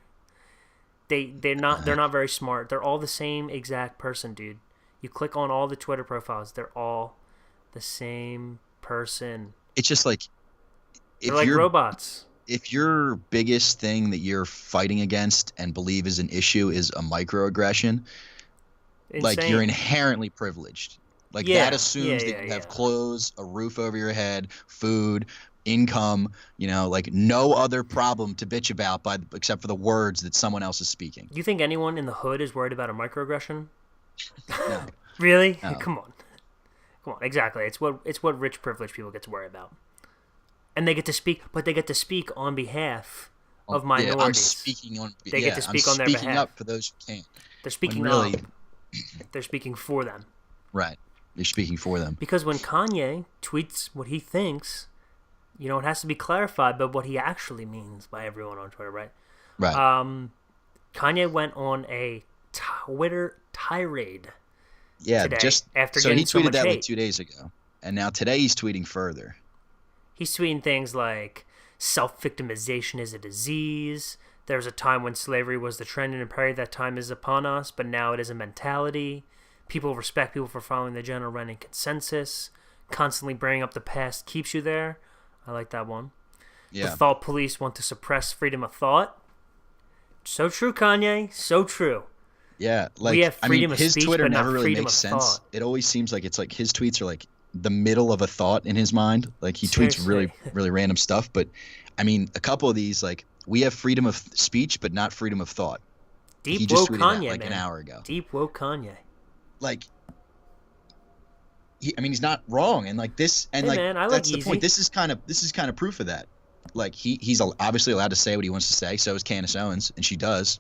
They're not very smart. They're all the same exact person, dude. You click on all the Twitter profiles, they're all the same person. It's just like, they're like robots. If your biggest thing that you're fighting against and believe is an issue is a microaggression, like, you're inherently privileged. Like, that assumes that you have clothes, a roof over your head, food, income, like, no other problem to bitch about except for the words that someone else is speaking. Do you think anyone in the hood is worried about a microaggression? No. Really? No. Come on. Exactly. It's what rich privileged people get to worry about. And they get to speak, but they get to speak on behalf of minorities. Yeah, I'm speaking on. They get to speak on their behalf. Speaking up for those who can't. They're speaking up. They're speaking for them. Right. They're speaking for them. Because when Kanye tweets what he thinks, it has to be clarified by what he actually means by everyone on Twitter, right? Right. Kanye went on a Twitter tirade. Yeah, today, just after so getting he tweeted that hate. like 2 days ago, and now today he's tweeting further. He's tweeting things like self-victimization is a disease. There was a time when slavery was the trend and imperative. That time is upon us, but now it is a mentality. People respect people for following the general running consensus. Constantly bringing up the past keeps you there. I like that one. Yeah. The thought police want to suppress freedom of thought. So true, Kanye. So true. Yeah, like, we have freedom of his speech, Twitter but never not really freedom makes of sense. thought. It always seems like it's like his tweets are like the middle of a thought in his mind. Like, he tweets really, really random stuff. But I mean, a couple of these, like, we have freedom of speech, but not freedom of thought. Deep he just woke tweeted Kanye, that, like, man. an hour ago. Deep woke Kanye. Like, he's not wrong, and like this, and hey, like man, that's like the point. This is kind of proof of that. Like, he's obviously allowed to say what he wants to say. So is Candace Owens, and she does,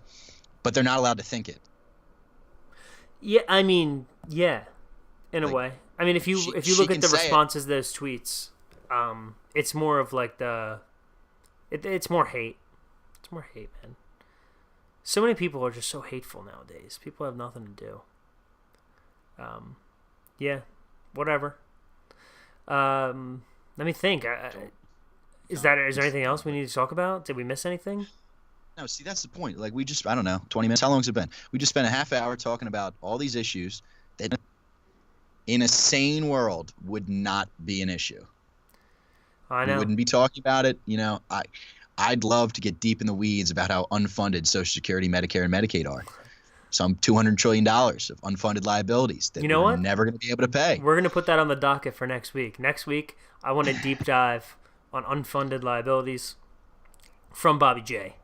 but they're not allowed to think it. Yeah, I mean, yeah, in a way. I mean, if you look at the responses to those tweets, it's more of like it's more hate. It's more hate, man. So many people are just so hateful nowadays. People have nothing to do. Yeah, whatever. Let me think. Is there anything else we need to talk about? Did we miss anything? No, see, that's the point. Like, I don't know, 20 minutes. How long has it been? We just spent a half hour talking about all these issues that in a sane world would not be an issue. I know. We wouldn't be talking about it. I'd love to get deep in the weeds about how unfunded Social Security, Medicare, and Medicaid are. Some $200 trillion of unfunded liabilities that we're never going to be able to pay. We're going to put that on the docket for next week. Next week, I want a deep dive on unfunded liabilities from Bobby J.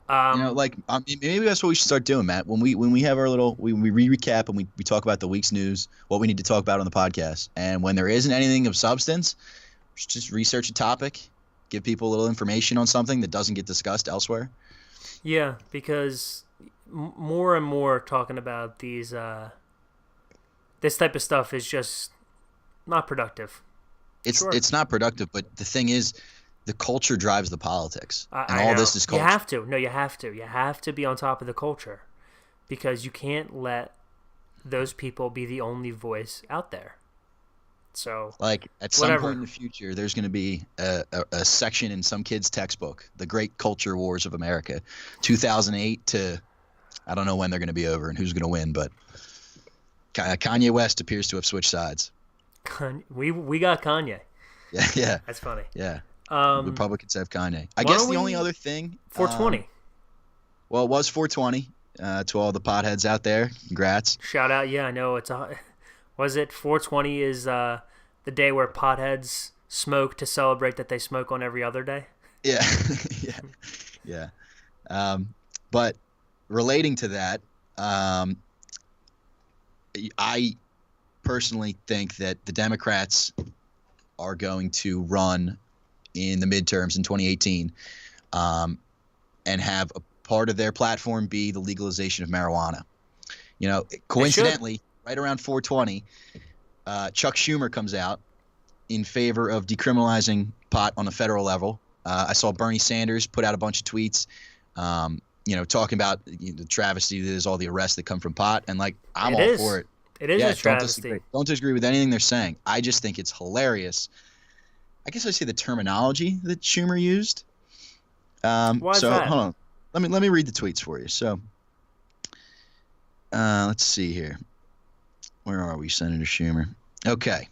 Maybe that's what we should start doing, Matt. When we have our little, we recap and we talk about the week's news, what we need to talk about on the podcast. And when there isn't anything of substance, just research a topic, give people a little information on something that doesn't get discussed elsewhere. Yeah, because more and more talking about these, this type of stuff is just not productive. It's not productive, but the thing is, the culture drives the politics, and I all know. this is culture. You have to. No, you have to. You have to be on top of the culture, because you can't let those people be the only voice out there. So, Like at some point whatever. in the future, there's going to be a section in some kid's textbook, The Great Culture Wars of America, 2008 to I don't know when they're going to be over and who's going to win, but Kanye West appears to have switched sides. We got Kanye. Yeah, yeah, That's funny. yeah. Um, Republicans have Kanye. I why guess don't the only we other thing, 420? well, it was 420 to all the potheads out there. Congrats. Shout out. Yeah, I know it's a. Was it 420 is the day where potheads smoke to celebrate that they smoke on every other day? Yeah, yeah, yeah. But relating to that, I personally think that the Democrats are going to run in the midterms in 2018 and have a part of their platform be the legalization of marijuana. You know, coincidentally, right around 420, Chuck Schumer comes out in favor of decriminalizing pot on the federal level. I saw Bernie Sanders put out a bunch of tweets, talking about the travesty that is all the arrests that come from pot. And like, I'm all for it. It is a travesty. Don't disagree with anything they're saying. I just think it's hilarious. I guess I say the terminology that Schumer used. Why is that? Hold on. Let me read the tweets for you. So, let's see here. Where are we, Senator Schumer? Okay.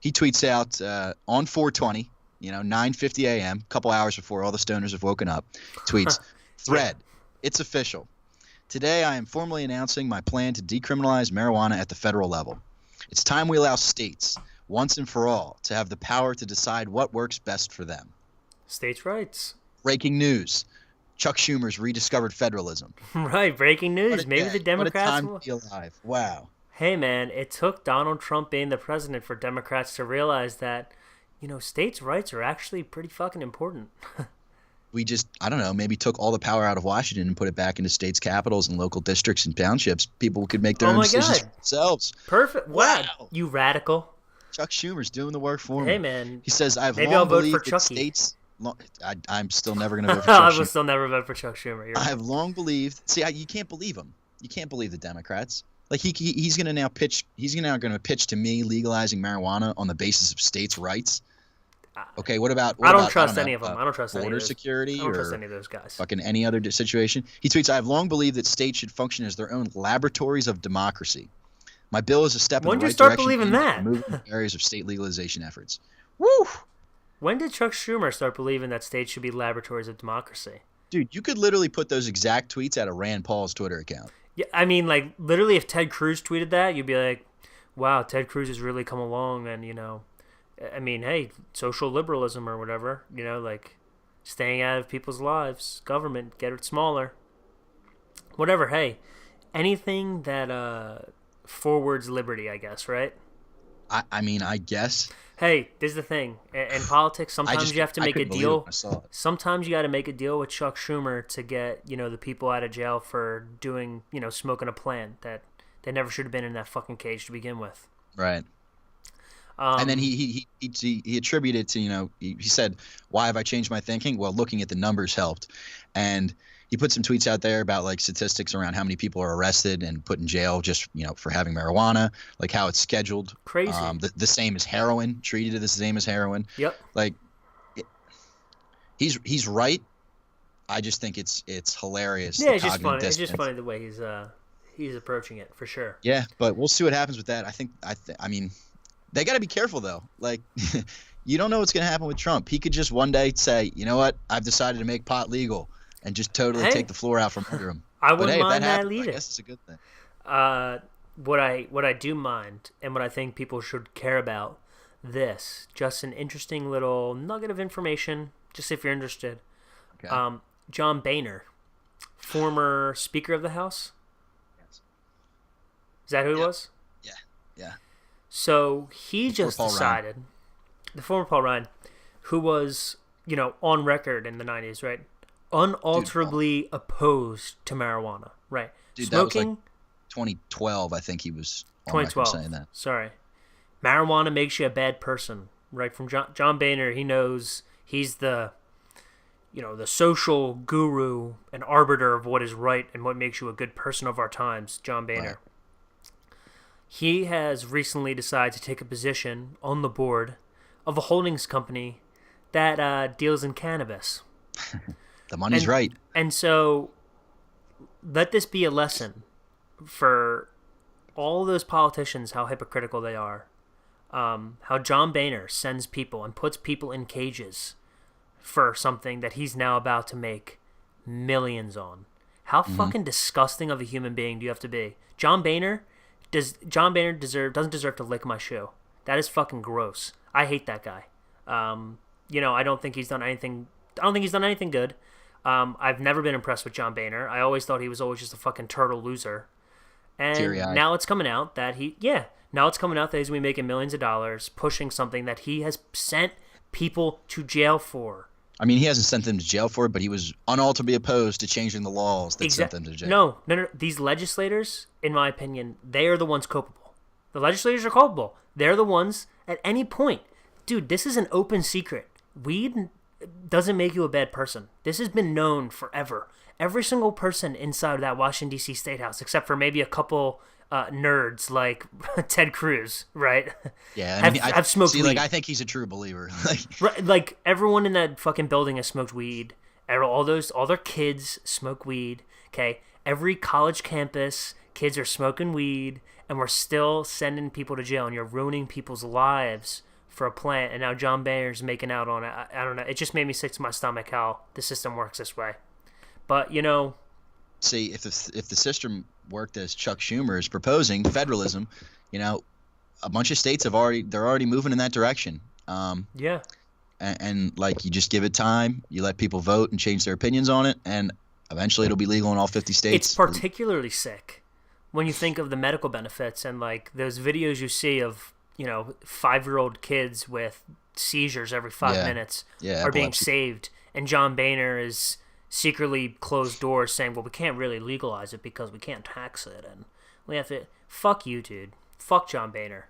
He tweets out on 420, 9:50 a.m., a couple hours before all the stoners have woken up. Tweets, thread, it's official. Today I am formally announcing my plan to decriminalize marijuana at the federal level. It's time we allow states, once and for all, to have the power to decide what works best for them. States' rights. Breaking news. Chuck Schumer's rediscovered federalism. Right, breaking news. Maybe the Democrats What a time to be alive. Wow. Hey, man, it took Donald Trump being the president for Democrats to realize that, states' rights are actually pretty fucking important. We just, I don't know, maybe took all the power out of Washington and put it back into states' capitals and local districts and townships. People could make their own decisions for themselves. Perfect. Wow. You radical. Chuck Schumer's doing the work for me. Hey, man. He says, maybe I'll vote for Chucky. States... I'm still never going to vote for Chuck Schumer. I will still never vote for Chuck Schumer. I have long believed... See, you can't believe him. You can't believe the Democrats. Like, he's going to now pitch... He's now going to pitch to me legalizing marijuana on the basis of states' rights. Okay, what about I don't trust any of them. I don't trust border security I don't trust any of those guys. Fucking any other situation. He tweets, I have long believed that states should function as their own laboratories of democracy. My bill is a step in the right direction. When did you start believing that? Moving areas of state legalization efforts. Woo! When did Chuck Schumer start believing that states should be laboratories of democracy? Dude, you could literally put those exact tweets out of Rand Paul's Twitter account. Yeah, I mean, like, literally if Ted Cruz tweeted that, you'd be like, wow, Ted Cruz has really come along and, I mean, hey, social liberalism or whatever, like staying out of people's lives, government, get it smaller. Whatever, hey, anything that forwards liberty, I guess, right? I mean, I guess. Hey, this is the thing. In politics, sometimes you have to make a deal. Sometimes you got to make a deal with Chuck Schumer to get, the people out of jail for doing, smoking a plant that they never should have been in that fucking cage to begin with. Right. And then he attributed to, he said, why have I changed my thinking? Well, looking at the numbers helped. And he put some tweets out there about like statistics around how many people are arrested and put in jail just, for having marijuana, like how it's scheduled. Crazy. The same as heroin, treated the same as heroin. Yep. Like he's right. I just think it's hilarious. Yeah, it's just funny. It's just funny the way he's approaching it for sure. Yeah, but we'll see what happens with that. I mean, they got to be careful though. Like, you don't know what's going to happen with Trump. He could just one day say, you know what, I've decided to make pot legal, and just totally take the floor out from under him. I wouldn't mind that either. I guess it's a good thing. What I do mind, and what I think people should care about, just an interesting little nugget of information, just if you're interested. Okay. John Boehner, former Speaker of the House. Yes. Is that who he was? Yeah. So he just decided, the former Paul Ryan, who was, on record in the 90s, right? Unalterably opposed to marijuana, right? Dude, smoking. That was like 2012, I think he was on 2012. record saying that. Sorry. Marijuana makes you a bad person, right? From John Boehner, he knows he's the social guru and arbiter of what is right and what makes you a good person of our times, John Boehner. Right. he has recently decided to take a position on the board of a holdings company that deals in cannabis. The money's And right. and so let this be a lesson for all those politicians, how hypocritical they are. How John Boehner sends people and puts people in cages for something that he's now about to make millions on. How fucking disgusting of a human being do you have to be? John Boehner doesn't deserve to lick my shoe. That is fucking gross. I hate that guy. I don't think he's done anything. I don't think he's done anything good. I've never been impressed with John Boehner. I always thought he was always just a fucking turtle loser. And Teary-eyed. now it's coming out that he's going to be making millions of dollars pushing something that he has sent people to jail for. I mean, he hasn't sent them to jail for it, but he was unalterably opposed to changing the laws that sent them to jail. No. These legislators, in my opinion, they are the ones culpable. The legislators are culpable. They're the ones at any point. Dude, this is an open secret. Weed doesn't make you a bad person. This has been known forever. Every single person inside of that Washington, D.C. State House, except for maybe a couple nerds like Ted Cruz, right? Yeah, I've smoked weed. I think he's a true believer. Right, like everyone in that fucking building has smoked weed. All their kids smoke weed. Okay, every college campus, kids are smoking weed, and we're still sending people to jail, and you're ruining people's lives for a plant. And now John Boehner's making out on it. I don't know. It just made me sick to my stomach how the system works this way. But see, if the system worked as Chuck Schumer is proposing, federalism, a bunch of states they're already moving in that direction. Yeah. And like you just give it time, you let people vote and change their opinions on it, and eventually it'll be legal in all 50 states. It's particularly sick when you think of the medical benefits and like those videos you see of 5-year-old kids with seizures every 5 minutes are being saved, and John Boehner is secretly closed doors saying, well, we can't really legalize it because we can't tax it, and we have to. Fuck you, dude. Fuck John Boehner.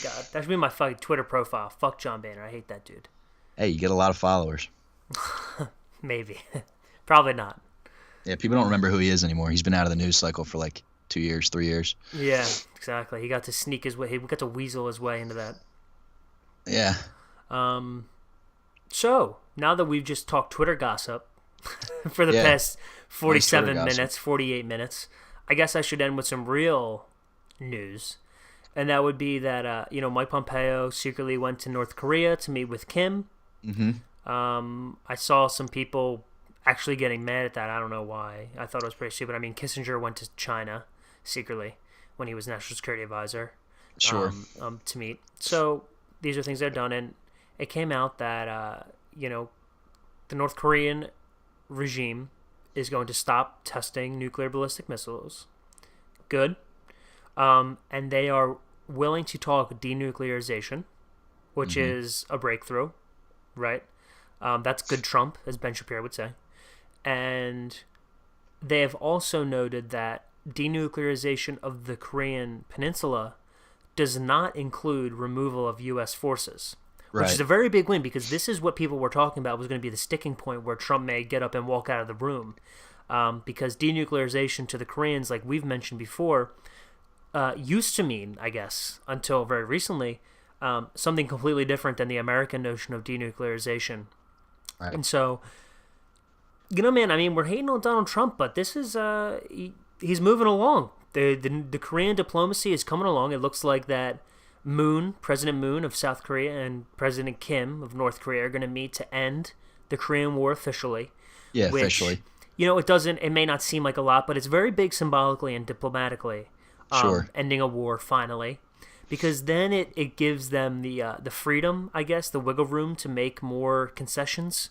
God, that should be my fucking Twitter profile. Fuck John Boehner. I hate that dude. Hey, you get a lot of followers. Maybe. Probably not. Yeah, people don't remember who he is anymore. He's been out of the news cycle for like 2 years, 3 years. Yeah, exactly. He got to sneak his way. He got to weasel his way into that. Yeah. So, now that we've just talked Twitter gossip for the past 47 minutes, 48 minutes, I guess I should end with some real news. And that would be that, Mike Pompeo secretly went to North Korea to meet with Kim. Mm-hmm. I saw some people actually getting mad at that. I don't know why. I thought it was pretty stupid. I mean, Kissinger went to China secretly when he was National Security Advisor. Sure. To meet. So these are things that are done. And it came out that, the North Korean regime is going to stop testing nuclear ballistic missiles. Good. And they are willing to talk denuclearization, which is a breakthrough, right? That's good Trump, as Ben Shapiro would say. And they have also noted that denuclearization of the Korean peninsula does not include removal of U.S. forces, which is a very big win because this is what people were talking about was going to be the sticking point where Trump may get up and walk out of the room. Because denuclearization to the Koreans, like we've mentioned before, used to mean, I guess, until very recently, something completely different than the American notion of denuclearization. Right. And so, man, I mean, we're hating on Donald Trump, but this is, he's moving along. The Korean diplomacy is coming along. It looks like that President Moon of South Korea and President Kim of North Korea are going to meet to end the Korean War officially. Yeah, officially. It may not seem like a lot, but it's very big symbolically and diplomatically. Sure. Ending a war finally, because then it gives them the freedom, I guess, the wiggle room to make more concessions,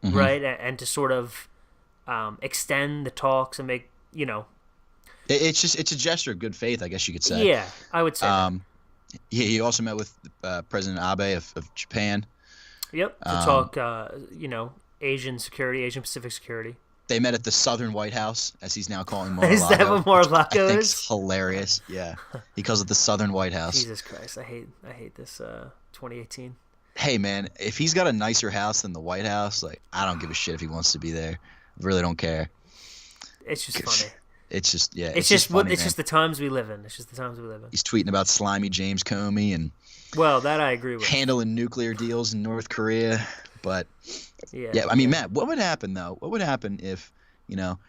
right, and to sort of extend the talks and make It's a gesture of good faith, I guess you could say. Yeah, I would say. He also met with President Abe of Japan. Yep, to talk Asian Pacific security. They met at the Southern White House, as he's now calling Mar-a-Lago. Is that what Mar-a-Lago I think is? it's hilarious. Yeah, he calls it the Southern White House. Jesus Christ, I hate this 2018. Hey man, if he's got a nicer house than the White House, like I don't give a shit if he wants to be there. I really don't care. It's just funny. It's just It's it's just just funny, it's man. just the times we live in. It's just the times we live in. He's tweeting about slimy James Comey and Well, that I agree with. handling nuclear deals in North Korea. But Yeah, yeah, I mean, yeah. Matt, what would happen though? What would happen if, you know,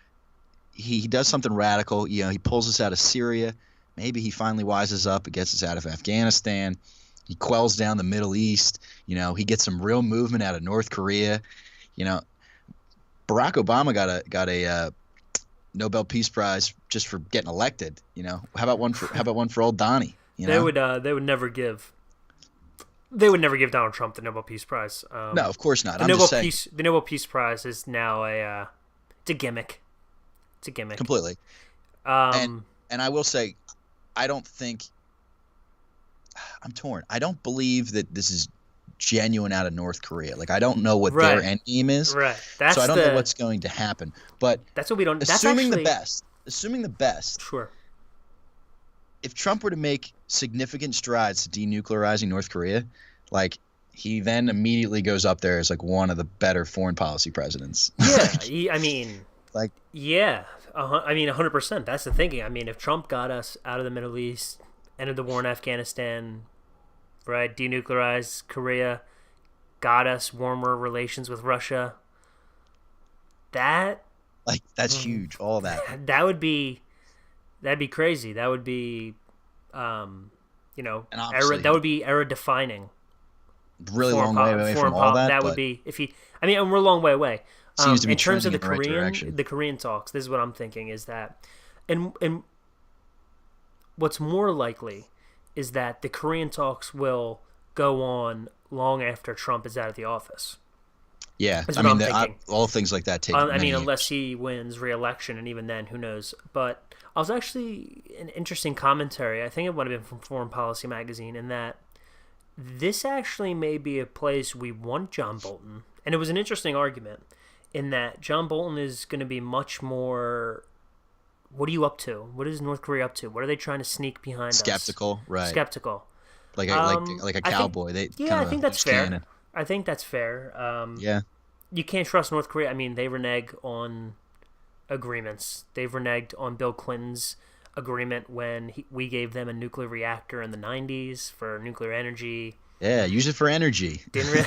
he does something radical? You know, he pulls us out of Syria. Maybe he finally wises up and gets us out of Afghanistan. He quells down the Middle East. You know, he gets some real movement out of North Korea. You know, Barack Obama got a Nobel Peace Prize just for getting elected. You know, how about one for old Donnie? You know, They would never give Donald Trump the Nobel Peace Prize. no, of course not. I'm just saying The Nobel Peace Prize is now it's a gimmick. It's a gimmick. completely. Um, And I will say, I don't think I'm torn. I don't believe that this is genuine out of North Korea. Like I don't know what their Right. end game is. right. That's So I don't know what's going to happen. But That's what we don't. That's assuming actually, the best, Sure. if Trump were to make significant strides to denuclearizing North Korea, like he then immediately goes up there as like one of the better foreign policy presidents. Yeah. I mean. Like Yeah. I mean, 100%. That's the thinking. I mean, if Trump got us out of the Middle East, ended the war in Afghanistan, right, denuclearized Korea, got us warmer relations with Russia, that that's huge. All that. that'd be crazy. That would be, And obviously, that would be era defining. really long way away from all that. That would but be if he. I mean, and we're a long way away. seems to be In terms of trending in the right direction. The Korean talks, this is what I'm thinking is that, and what's more likely is that the Korean talks will go on long after Trump is out of the office. Yeah, That's I what mean, I'm thinking. all things like that take. I many mean, years. unless he wins re-election, and even then, who knows? But I was actually an interesting commentary. I think it might have been from Foreign Policy magazine, in that this actually may be a place we want John Bolton, and it was an interesting argument in that John Bolton is going to be much more. What are you up to? What is North Korea up to? What are they trying to sneak behind us? Skeptical, right? Skeptical. Like a cowboy. I think that's fair. Cannon. I think that's fair. Yeah, You can't trust North Korea. I mean, they renege on agreements. They've reneged on Bill Clinton's agreement when we gave them a nuclear reactor in the 90s for nuclear energy. yeah. Use it for energy. Didn't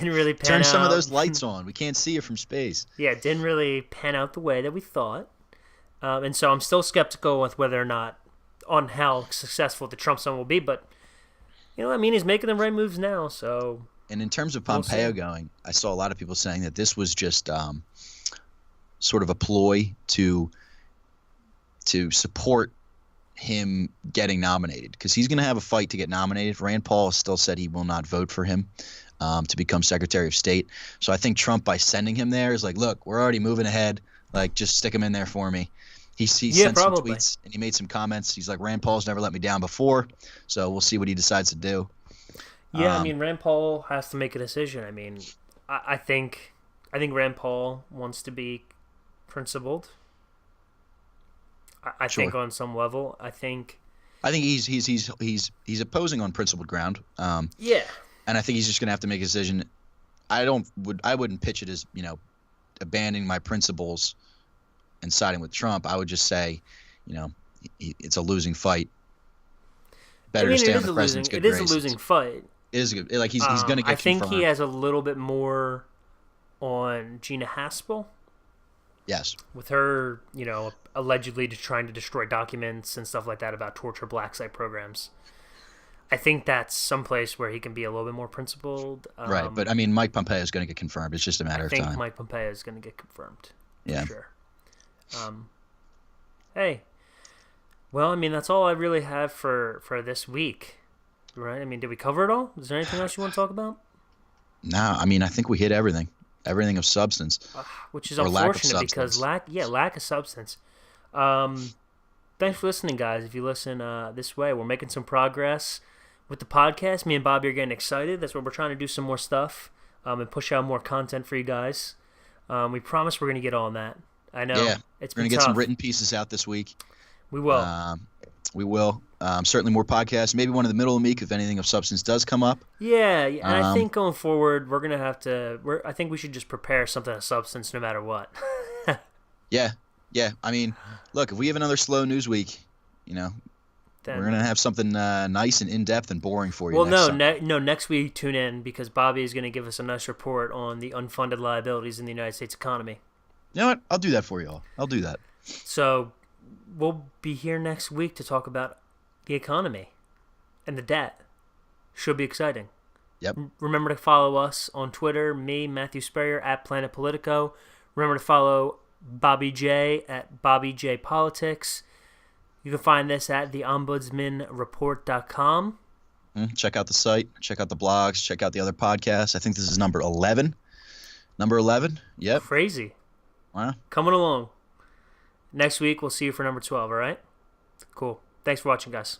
really pan Turn out. some of those lights on. We can't see it from space. Yeah, didn't really pan out the way that we thought. And so I'm still skeptical with whether or not on how successful the Trump summit will be. But I mean, he's making the right moves now. So. And in terms of We'll Pompeo see. going, I saw a lot of people saying that this was just sort of a ploy to support him getting nominated, because he's going to have a fight to get nominated. Rand Paul has still said he will not vote for him to become Secretary of State. So I think Trump, by sending him there, is like, look, we're already moving ahead. Like, just stick him in there for me. He sent some probably. tweets and he made some comments. He's like, Rand Paul's never let me down before, so we'll see what he decides to do. Yeah, I mean, Rand Paul has to make a decision. I mean, I think Rand Paul wants to be principled. I Sure. think on some level, I think he's opposing on principled ground. yeah, And I think he's just going to have to make a decision. I wouldn't pitch it as, abandoning my principles and siding with Trump. I would just say, it's a losing fight. Better to stay on the president's good graces. It is a losing fight. It is good. Like he's going to get I think confirmed. he has a little bit more on Gina Haspel, Yes. with her, allegedly trying to destroy documents and stuff like that about torture black site programs. I think that's someplace where he can be a little bit more principled. Right. But I mean, Mike Pompeo is going to get confirmed. It's just a matter of I think time. Mike Pompeo is going to get confirmed. Yeah. For sure. Hey. Well, I mean, that's all I really have for this week. Right? I mean, did we cover it all? Is there anything else you want to talk about? No, I mean, I think we hit everything. Everything of substance. Which is Or lack of unfortunate because substance. lack of substance. Thanks for listening, guys. If you listen this way, we're making some progress with the podcast. Me and Bobby are getting excited. That's what we're trying to do, some more stuff and push out more content for you guys. We promise we're going to get on that. I know. Yeah. It's We're been going to get tough. some written pieces out this week. We will. We will. Certainly more podcasts. Maybe one in the middle of the week if anything of substance does come up. Yeah, and I think going forward, we're going to have to... I think we should just prepare something of substance no matter what. Yeah. Yeah, I mean, look, if we have another slow news week, you know, we're Then gonna have something nice and in depth and boring for you well, next no, Sunday. no. Next week, tune in because Bobby is going to give us a nice report on the unfunded liabilities in the United States economy. You know what? I'll do that for you all. I'll do that. So we'll be here next week to talk about the economy and the debt. Should be exciting. Yep. Remember to follow us on Twitter, me, Matthew Spurrier, at Planet Politico. Remember to follow Bobby J at Bobby J Politics. You can find this at theombudsmanreport.com. Check out the site. Check out the blogs. Check out the other podcasts. I think this is number 11. Number 11. Yep. Crazy. Wow. Coming along. Next week, we'll see you for number 12, all right? Cool. Thanks for watching, guys.